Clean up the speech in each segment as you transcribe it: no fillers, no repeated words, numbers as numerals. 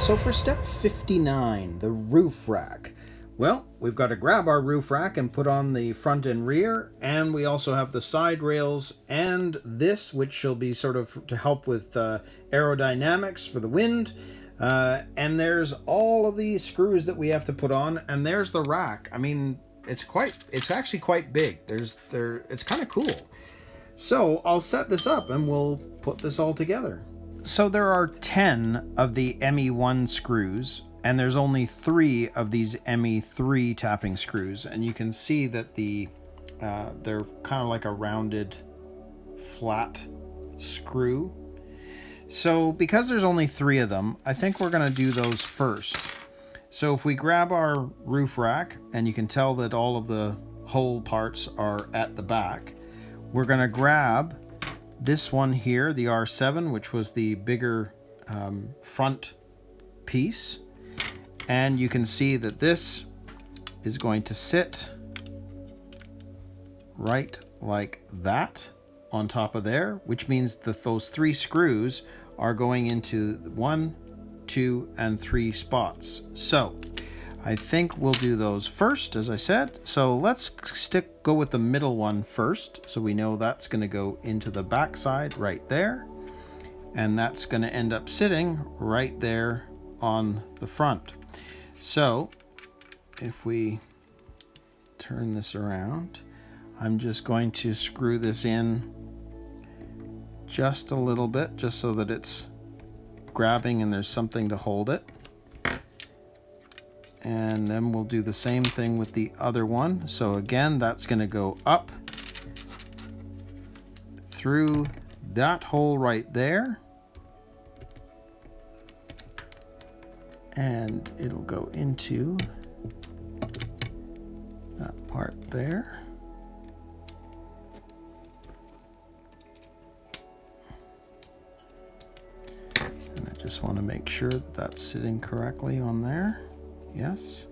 So for step 59, the roof rack. Well, we've got to grab our roof rack and put on the front and rear, and we also have the side rails and this, which shall be sort of to help with aerodynamics for the wind. And there's all of these screws that we have to put on, and there's the rack. I mean, it's actually quite big. It's kind of cool. So I'll set this up and we'll put this all together. So there are 10 of the ME1 screws, and there's only 3 of these ME3 tapping screws, and you can see that they're kind of like a rounded flat screw. So because there's only 3 of them, I think we're going to do those first. So if we grab our roof rack, and you can tell that all of the hole parts are at the back, we're going to grab this one here, the R7, which was the bigger front piece. And you can see that this is going to sit right like that on top of there, which means that those 3 screws are going into 1, 2, and 3 spots. So I think we'll do those first, as I said. So let's go with the middle one first. So we know that's going to go into the back side right there. And that's going to end up sitting right there on the front. So if we turn this around, I'm just going to screw this in just a little bit, just so that it's grabbing and there's something to hold it. And then we'll do the same thing with the other one. So again, that's going to go up through that hole right there. And it'll go into that part there. And I just want to make sure that that's sitting correctly on there. Yes.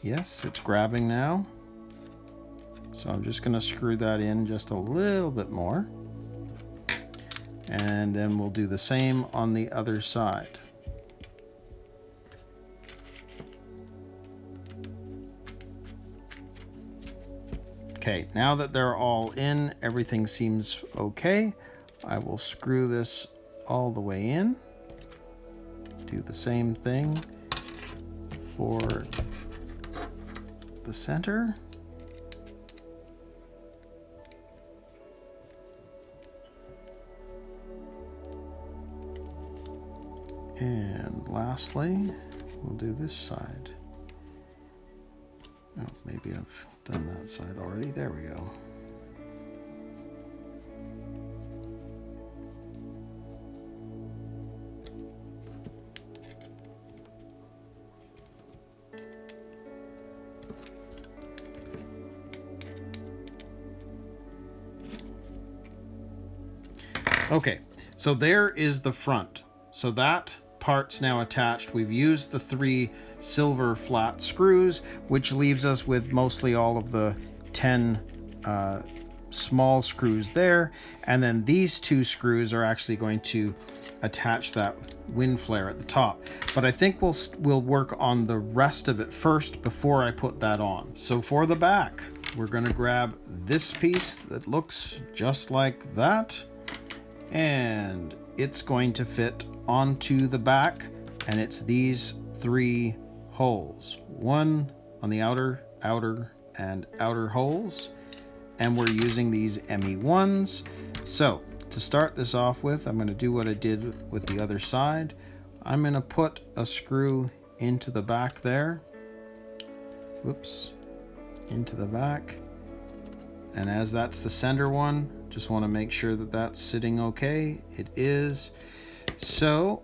Yes, it's grabbing now. So I'm just going to screw that in just a little bit more. And then we'll do the same on the other side. Okay, now that they're all in, everything seems okay. I will screw this all the way in. Do the same thing for the center. And lastly, we'll do this side. Oh, maybe I've done that side already. There we go. Okay, so there is the front. So that part's now attached. We've used the 3 silver flat screws, which leaves us with mostly all of the 10 small screws there. And then these 2 screws are actually going to attach that wind flare at the top. But I think we'll work on the rest of it first before I put that on. So for the back, we're going to grab this piece that looks just like that. And it's going to fit onto the back, and it's these 3 holes. 1 on the outer holes, and we're using these ME1s. So to start this off with, I'm going to do what I did with the other side. I'm going to put a screw into the back there. Whoops. Into the back. And as that's the center one, just want to make sure that that's sitting okay. It is. So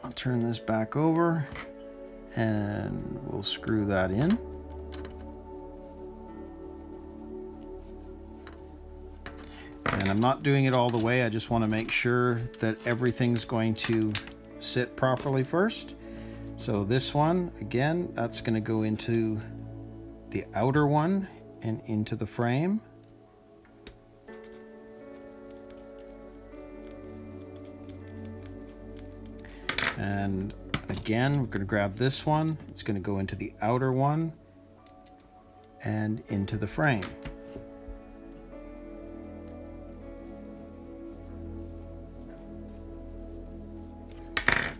I'll turn this back over and we'll screw that in. And I'm not doing it all the way. I just want to make sure that everything's going to sit properly first. So this one, again, that's going to go into the outer one and into the frame. And again, we're going to grab this one. It's going to go into the outer one and into the frame.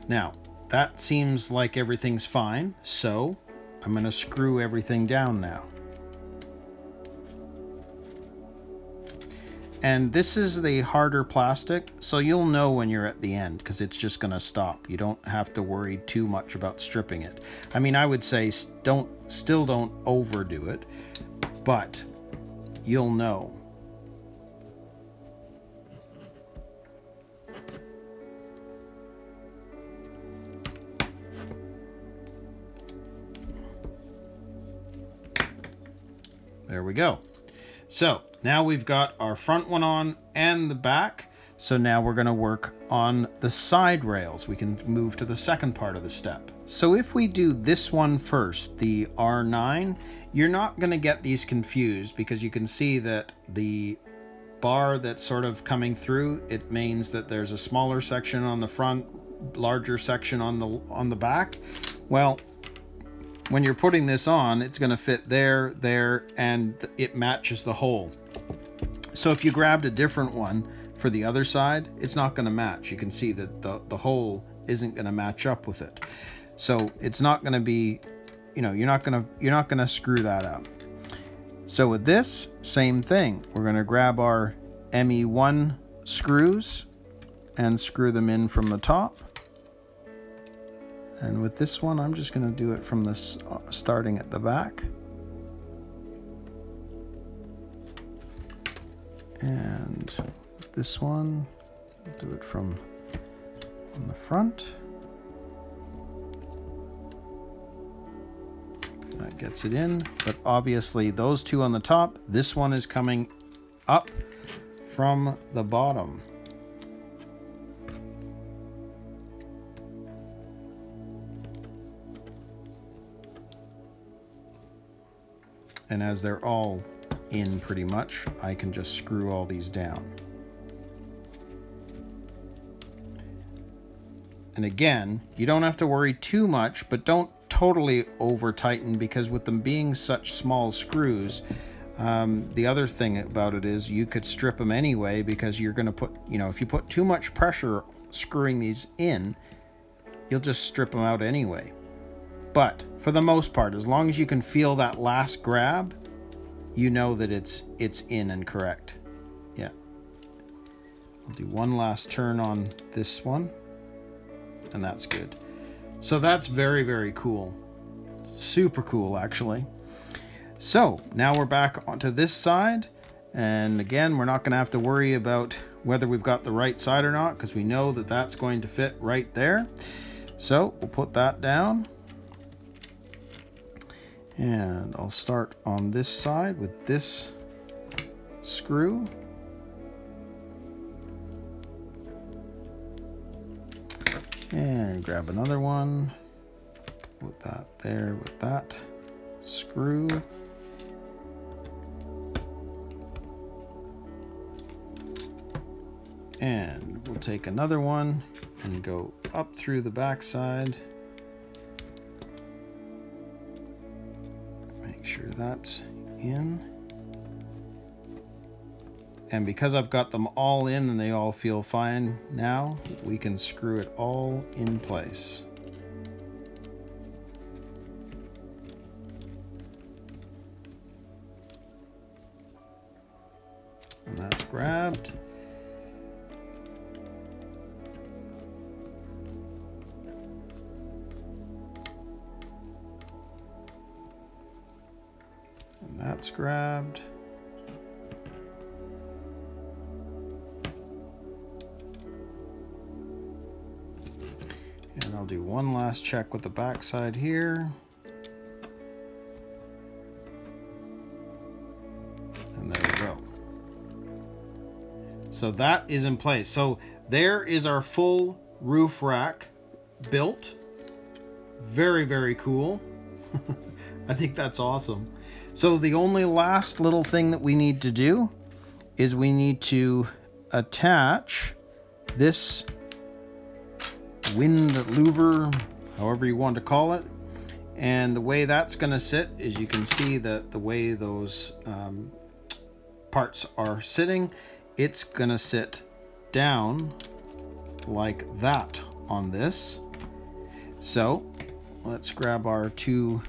Now, that seems like everything's fine, so I'm going to screw everything down now. And this is the harder plastic, so you'll know when you're at the end because it's just going to stop. You don't have to worry too much about stripping it. I mean, I would say still don't overdo it, but you'll know. There we go. So now we've got our front one on and the back. So now we're going to work on the side rails. We can move to the second part of the step. So if we do this one first, the R9, you're not going to get these confused because you can see that the bar that's sort of coming through, it means that there's a smaller section on the front, larger section on the back. Well, when you're putting this on, it's going to fit there, and it matches the hole. So if you grabbed a different one for the other side, it's not going to match. You can see that the hole isn't going to match up with it. So it's not going to be, you're not going to screw that up. So with this, same thing. We're going to grab our ME1 screws and screw them in from the top. And with this one, I'm just going to do it from this starting at the back. And this one, do it from on the front. That gets it in, but obviously those two on the top, this one is coming up from the bottom. And as they're all in pretty much, I can just screw all these down. And again, you don't have to worry too much, but don't totally over tighten, because with them being such small screws, the other thing about it is you could strip them anyway, because you're going to put, if you put too much pressure screwing these in, you'll just strip them out anyway. But for the most part, as long as you can feel that last grab, you know that it's in and correct. Yeah. I'll do one last turn on this one, and that's good. So that's very, very cool. Super cool, actually. So now we're back onto this side. And again, we're not going to have to worry about whether we've got the right side or not, because we know that that's going to fit right there. So we'll put that down. And I'll start on this side with this screw. And grab another one. Put that there with that screw. And we'll take another one and go up through the back side. Make sure that's in. And because I've got them all in and they all feel fine now, we can screw it all in place. And that's grabbed. And that's grabbed. And I'll do one last check with the back side here. And there we go. So that is in place. So there is our full roof rack built. Very, very cool. I think that's awesome. So the only last little thing that we need to do is we need to attach this wind louver, however you want to call it. And the way that's going to sit is you can see that the way those parts are sitting, it's going to sit down like that on this. So let's grab our two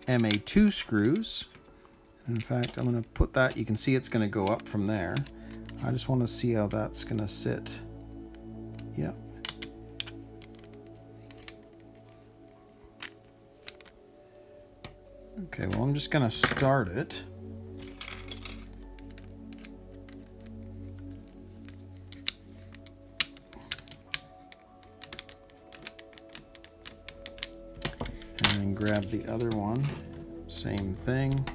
MA2 screws. In fact, I'm going to put that, you can see it's going to go up from there. I just want to see how that's going to sit. Yep. Okay, well, I'm just going to start it. And then grab the other one. Same thing.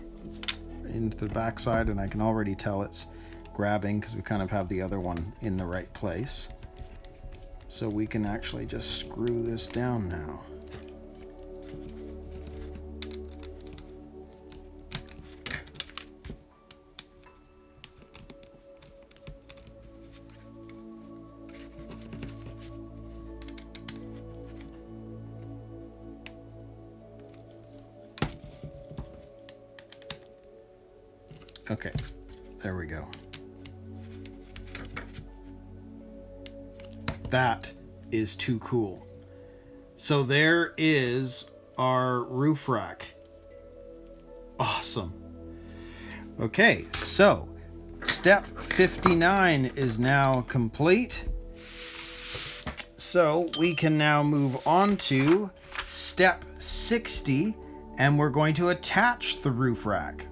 Into the back side, and I can already tell it's grabbing because we kind of have the other one in the right place. So we can actually just screw this down now. Okay, there we go. That is too cool. So there is our roof rack. Awesome. Okay, so step 59 is now complete. So we can now move on to step 60, and we're going to attach the roof rack.